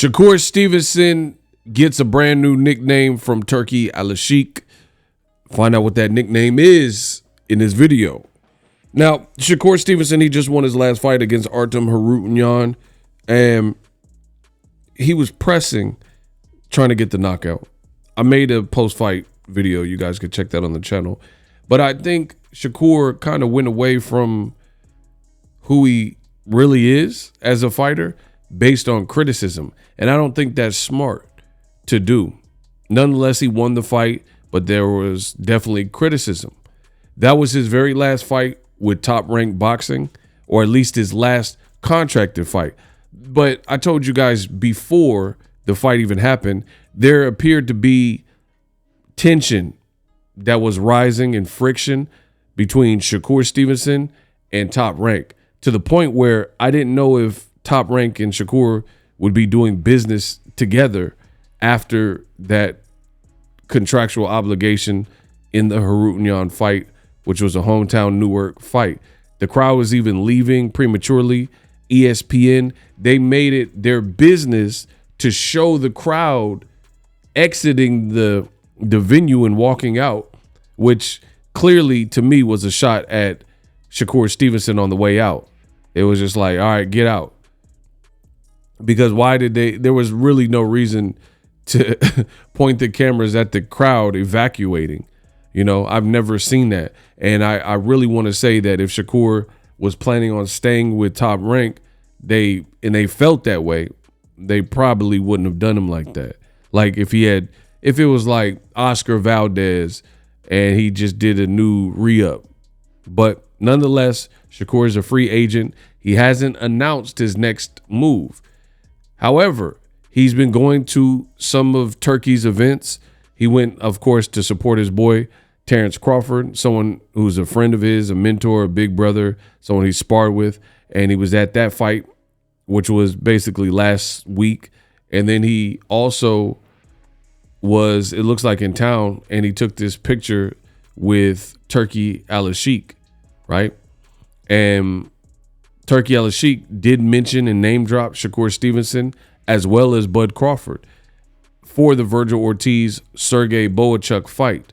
Shakur Stevenson gets a brand new nickname from Turki Alalshikh. Find out what that nickname is in this video. Now, Shakur Stevenson, he just won his last fight against Artem Harutyunyan, and he was pressing, trying to get the knockout. I made a post-fight video. You guys could check that on the channel. But I think Shakur kind of went away from who he really is as a fighter based on criticism. And I don't think that's smart to do. Nonetheless, he won the fight, but there was definitely criticism. That was his very last fight with Top Rank Boxing, or at least his last contracted fight. But I told you guys before the fight even happened, there appeared to be tension that was rising and friction between Shakur Stevenson and Top Rank, to the point where I didn't know if Top Rank and Shakur would be doing business together after that contractual obligation in the Harutyunyan fight, which was a hometown Newark fight. The crowd was even leaving prematurely. ESPN, they made it their business to show the crowd exiting the venue and walking out, which clearly to me was a shot at Shakur Stevenson on the way out. It was just like, all right, get out. Because why did there was really no reason to point the cameras at the crowd evacuating. You know, I've never seen that. And I really want to say that if Shakur was planning on staying with Top Rank, they felt that way, they probably wouldn't have done him like that. Like if it was like Oscar Valdez and he just did a new re-up. But nonetheless, Shakur is a free agent. He hasn't announced his next move. However, he's been going to some of Turki's events. He went, of course, to support his boy, Terrence Crawford, someone who's a friend of his, a mentor, a big brother, someone he sparred with. And he was at that fight, which was basically last week. And then he also was, it looks like, in town, and he took this picture with Turki Alalshikh, right? And Turki Alalshikh did mention and name drop Shakur Stevenson as well as Bud Crawford for the Virgil Ortiz Sergey Boachuk fight.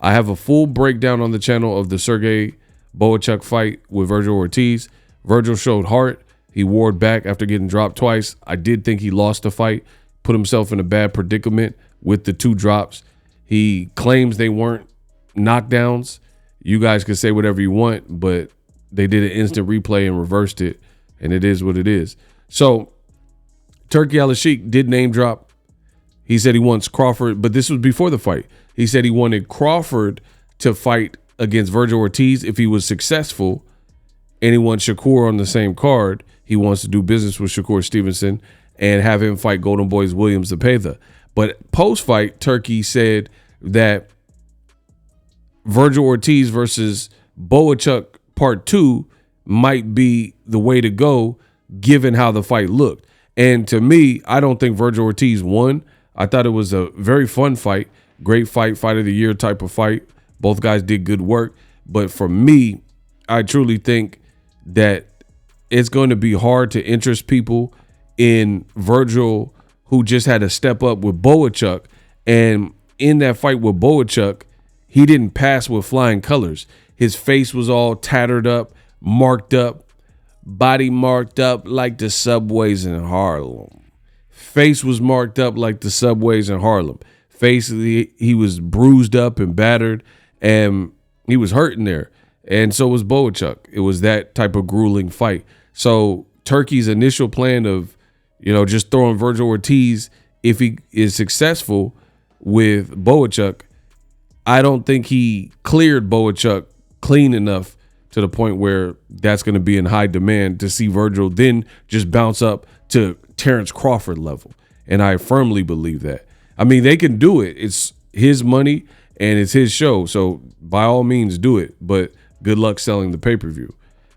I have a full breakdown on the channel of the Sergey Boachuk fight with Virgil Ortiz. Virgil showed heart. He warred back after getting dropped twice. I did think he lost the fight, put himself in a bad predicament with the 2 drops. He claims they weren't knockdowns. You guys can say whatever you want, but they did an instant replay and reversed it, and it is what it is. So Turki Alalshikh did name drop. He said he wants Crawford, but this was before the fight. He said he wanted Crawford to fight against Virgil Ortiz if he was successful, and he wants Shakur on the same card. He wants to do business with Shakur Stevenson and have him fight Golden Boys Williams Zepeda. But post-fight, Turki said that Virgil Ortiz versus Boachuk Part 2 might be the way to go given how the fight looked. And to me, I don't think Virgil Ortiz won. I thought it was a very fun fight, great fight, fight of the year type of fight. Both guys did good work. But for me, I truly think that it's going to be hard to interest people in Virgil, who just had to step up with Boachuk. And in that fight with Boachuk, he didn't pass with flying colors. His face was all tattered up, marked up, body marked up like the subways in Harlem. Face was marked up like the subways in Harlem. Face, he was bruised up and battered, and he was hurting there. And so was Boachuk. It was that type of grueling fight. So Turki's initial plan of, you know, just throwing Virgil Ortiz, if he is successful with Boachuk, I don't think he cleared Boachuk clean enough to the point where that's going to be in high demand to see Virgil then just bounce up to Terrence Crawford level. And I firmly believe that. I mean, they can do it. It's his money and it's his show. So by all means do it, but good luck selling the pay-per-view.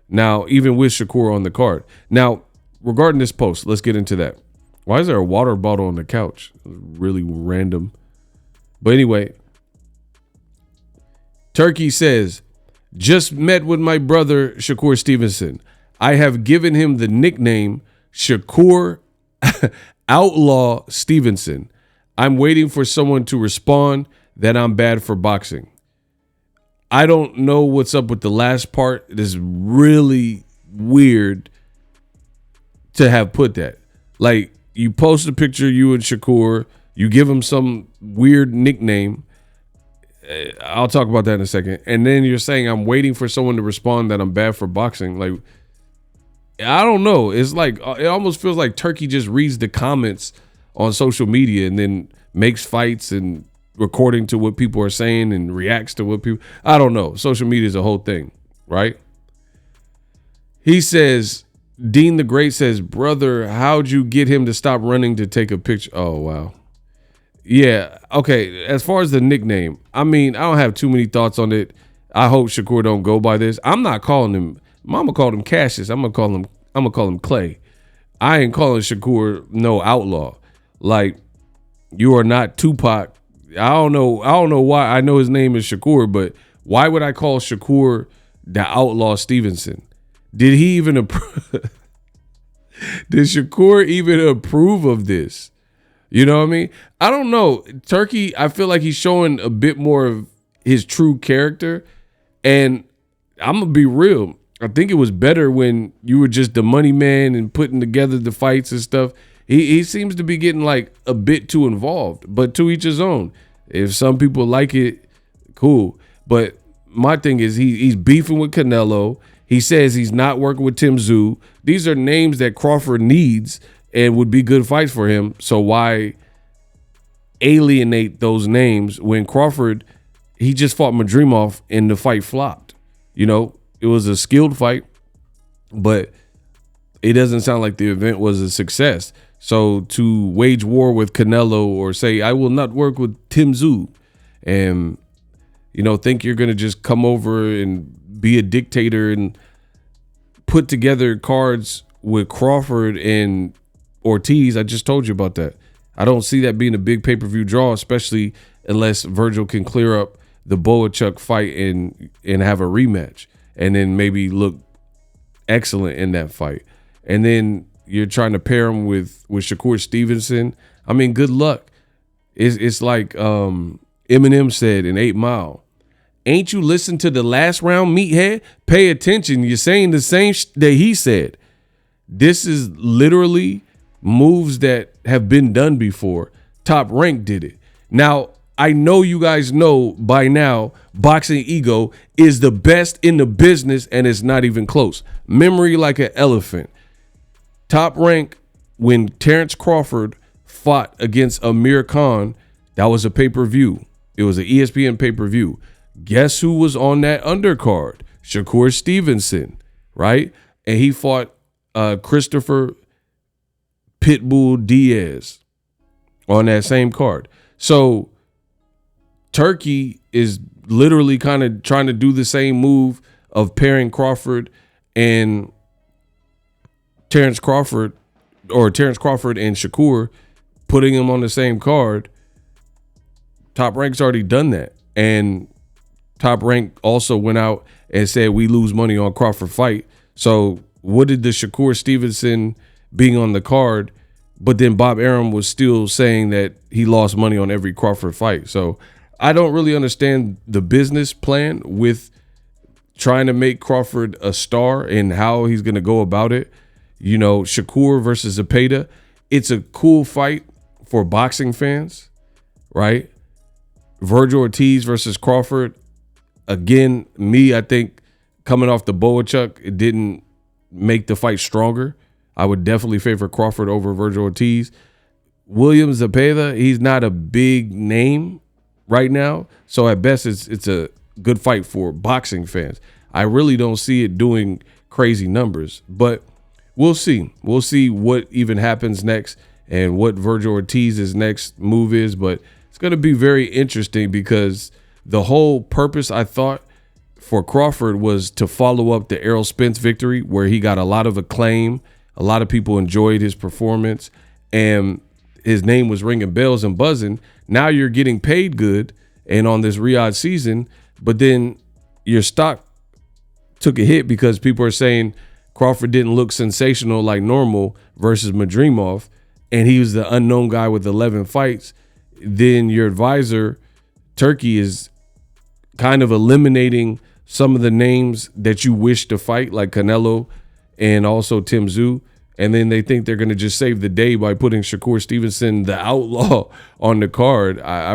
Now, even with Shakur on the card. Now, regarding this post, let's get into that. Why is there a water bottle on the couch? Really random. But anyway, Turki says, just met with my brother, Shakur Stevenson. I have given him the nickname Shakur Outlaw Stevenson. I'm waiting for someone to respond that I'm bad for boxing. I don't know what's up with the last part. It is really weird to have put that. Like, you post a picture of you and Shakur, you give him some weird nickname. I'll talk about that in a second. And then you're saying I'm waiting for someone to respond that I'm bad for boxing. Like, I don't know. It's like, it almost feels like Turki just reads the comments on social media and then makes fights and according to what people are saying and reacts to what people, I don't know. Social media is a whole thing, right? He says, Dean the Great says, brother, how'd you get him to stop running to take a picture? Oh, wow. Yeah. Okay. As far as the nickname, I mean, I don't have too many thoughts on it. I hope Shakur don't go by this. I'm not calling him. Mama called him Cassius. I'm gonna call him Clay. I ain't calling Shakur no outlaw. Like, you are not Tupac. I don't know why. I know his name is Shakur, but why would I call Shakur the Outlaw Stevenson? Did he even approve? Did Shakur even approve of this? You know what I mean? I don't know. Turki, I feel like he's showing a bit more of his true character. And I'm going to be real. I think it was better when you were just the money man and putting together the fights and stuff. He seems to be getting like a bit too involved, but to each his own. If some people like it, cool. But my thing is he's beefing with Canelo. He says he's not working with Tim Tszyu. These are names that Crawford needs and would be good fights for him. So why alienate those names when Crawford, he just fought Madrimov and the fight flopped? You know, it was a skilled fight, but it doesn't sound like the event was a success. So to wage war with Canelo or say, I will not work with Tim Tszyu and, you know, think you're going to just come over and be a dictator and put together cards with Crawford and Ortiz. I just told you about that. I don't see that being a big pay-per-view draw, especially unless Virgil can clear up the Boachuk fight and have a rematch and then maybe look excellent in that fight. And then you're trying to pair him with Shakur Stevenson. I mean, good luck. It's like Eminem said in 8 Mile. Ain't you listen to the last round, meathead? Pay attention. You're saying the same that he said. This is literally moves that have been done before. Top Rank did it. Now, I know you guys know by now Boxing Ego is the best in the business, and it's not even close. Memory like an elephant. Top Rank, when Terrence Crawford fought against Amir Khan, that was a pay-per-view. It was an ESPN pay-per-view. Guess who was on that undercard? Shakur Stevenson, right? And he fought Christopher Pitbull Diaz on that same card. So Turki is literally kind of trying to do the same move of pairing Crawford and Terrence Crawford and Shakur, putting them on the same card. Top Rank's already done that. And Top Rank also went out and said we lose money on Crawford fight. So what did the Shakur Stevenson being on the card, but then Bob Arum was still saying that he lost money on every Crawford fight. So I don't really understand the business plan with trying to make Crawford a star and how he's going to go about it. You know, Shakur versus Zepeda, it's a cool fight for boxing fans, right? Virgil Ortiz versus Crawford. Again, I think coming off the Boachuk, it didn't make the fight stronger. I would definitely favor Crawford over Virgil Ortiz. William Zepeda, he's not a big name right now. So at best, it's a good fight for boxing fans. I really don't see it doing crazy numbers, but we'll see. We'll see what even happens next and what Virgil Ortiz's next move is. But it's going to be very interesting because the whole purpose, I thought, for Crawford was to follow up the Errol Spence victory, where he got a lot of acclaim. A lot of people enjoyed his performance, and his name was ringing bells and buzzing. Now you're getting paid good and on this Riyadh season, but then your stock took a hit because people are saying Crawford didn't look sensational like normal versus Madrimov, and he was the unknown guy with 11 fights, then your advisor, Turki, is kind of eliminating some of the names that you wish to fight, like Canelo and also Tim Tszyu. And then they think they're going to just save the day by putting Shakur Stevenson, the outlaw, on the card. I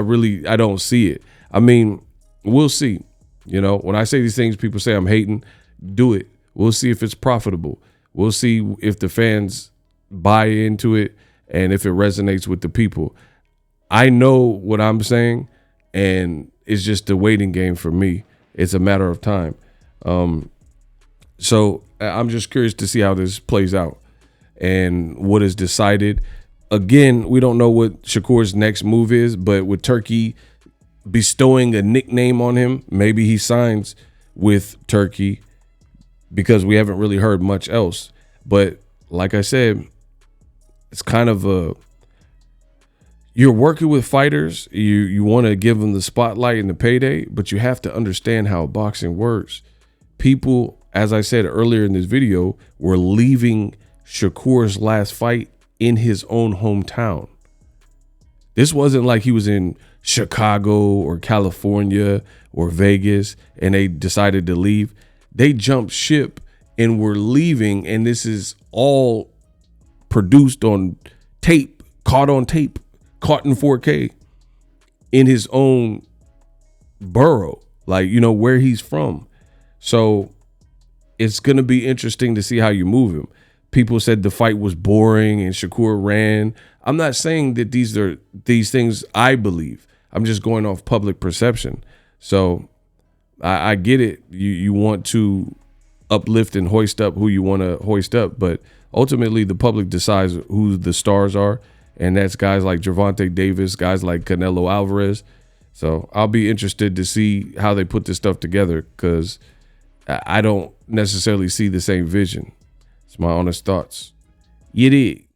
don't see it. I mean, we'll see. You know, when I say these things, people say I'm hating. Do it. We'll see if it's profitable. We'll see if the fans buy into it and if it resonates with the people. I know what I'm saying, and it's just a waiting game for me. It's a matter of time. So I'm just curious to see how this plays out and what is decided. Again, we don't know what Shakur's next move is, but with Turki bestowing a nickname on him, maybe he signs with Turki, because we haven't really heard much else. But like I said, it's kind of you're working with fighters. You want to give them the spotlight and the payday, but you have to understand how boxing works. People, as I said earlier in this video, were leaving Shakur's last fight in his own hometown. This wasn't like he was in Chicago or California or Vegas and they decided to leave. They jumped ship and were leaving, and this is all produced on tape, caught on tape, caught in 4K in his own borough, like, you know, where he's from. So it's going to be interesting to see how you move him. People said the fight was boring and Shakur ran. I'm not saying that these things I believe. I'm just going off public perception. So I get it. You want to uplift and hoist up who you want to hoist up, but ultimately the public decides who the stars are, and that's guys like Gervonta Davis, guys like Canelo Alvarez. So I'll be interested to see how they put this stuff together, because I don't necessarily see the same vision. It's my honest thoughts. You dig?